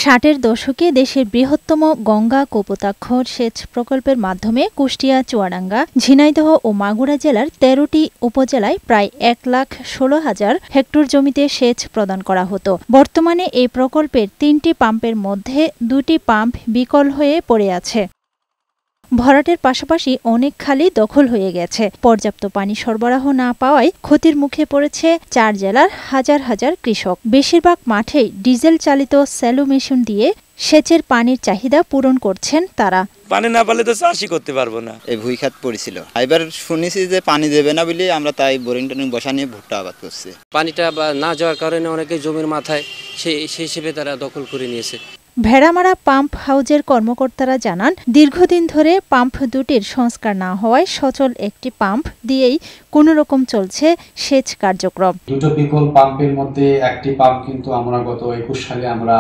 ষাটের দশকে দেশের বৃহত্তম গঙ্গা কপোতাক্ষ সেচ প্রকল্পের মাধ্যমে কুষ্টিয়া, চুয়াডাঙ্গা, ঝিনাইদহ ও মাগুরা জেলার ১৩টি উপজেলায় প্রায় ১,১৬,০০০ হেক্টর জমিতে সেচ প্রদান করা হতো। বর্তমানে এই প্রকল্পের ৩টি পাম্পের মধ্যে ২টি পাম্প বিকল হয়ে পড়ে আছে। ভরাটের পাশাপাশি অনেক খালি দখল হয়ে গেছে। পর্যাপ্ত পানি সরবরাহ না পাওয়ায় ক্ষতির মুখে পড়েছে ৪ জেলার হাজার হাজার কৃষক। বেশিরভাগ মাঠেই ডিজেল চালিত স্যালো মেশিন দিয়ে সেচের পানির চাহিদা পূরণ করছেন তারা। পানি না পেলে তো চাষই করতে পারবো না। এই ভুই খাত পড়েছিল, এবার শুনেছি যে পানি দেবে না বলে আমরা তাই বোরিং টোরিং বসা নিয়ে ভুট্টা আবাদ করছি। পানিটা না যাওয়ার কারণে অনেকে জমির মাথায় সেই হিসেবে তারা দখল করে নিয়েছে। ভেড়ামারা পাম্প হাউজের কর্মকর্তারা জানান, দীর্ঘদিন ধরে পাম্প দুটির সংস্কার না হওয়ায় সচল একটি পাম্প দিয়েই কোনোরকম চলছে সেচ কার্যক্রম। দুটো বিকল পাম্পের মধ্যে একটি পাম্প কিন্তু আমরা গত ২১ সালে আমরা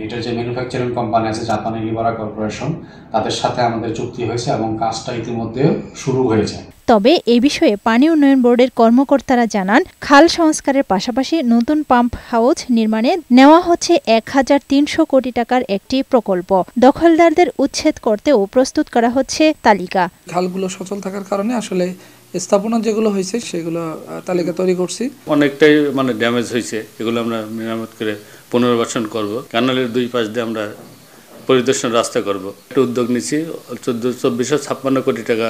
এটা যে ম্যানুফ্যাকচারিং কোম্পানি আছে জাপানি লিবারা কর্পোরেশন, তাদের সাথে আমাদের চুক্তি হয়েছে এবং কাজটা ইতিমধ্যে শুরু হয়েছে। তবে এ বিষয়ে পানি উন্নয়ন বোর্ডের কর্মকর্তারা জানান, খাল সংস্কারের পাশাপাশি নতুন পাম্প হাউস নির্মাণে নেওয়া হচ্ছে ১,৩০০ কোটি টাকার একটি প্রকল্প। দখলদারদের উচ্ছেদ করতেও প্রস্তুত করা হচ্ছে তালিকা। খালগুলো সচল থাকার কারণে আসলে স্থাপনা যেগুলো হয়েছে সেগুলো তালিকা তৈরি করছি। অনেকটাই ড্যামেজ হয়েছে, এগুলো আমরা মেরামত করে পুনর্বাসন করব। ক্যানালের দুই পাশ দিয়ে আমরা পরিদর্শন রাস্তা করব। একটা উদ্যোগ নিচ্ছি, ২৪৫৬ কোটি টাকা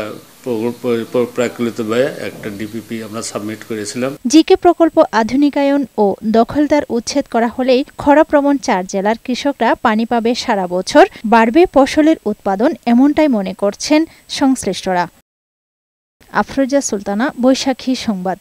প্রাকৃত ব্যয়ে একটা ডিপিপি আমরা সাবমিট করেছিলাম। জিকে প্রকল্প আধুনিকায়ন ও দখলদার উচ্ছেদ করা হলেই খরাপ্রবণ ৪ জেলার কৃষকরা পানি পাবে সারা বছর, বাড়বে ফসলের উৎপাদন, এমনটাই মনে করছেন সংশ্লিষ্টরা। আফরোজা সুলতানা, বৈশাখী সংবাদ।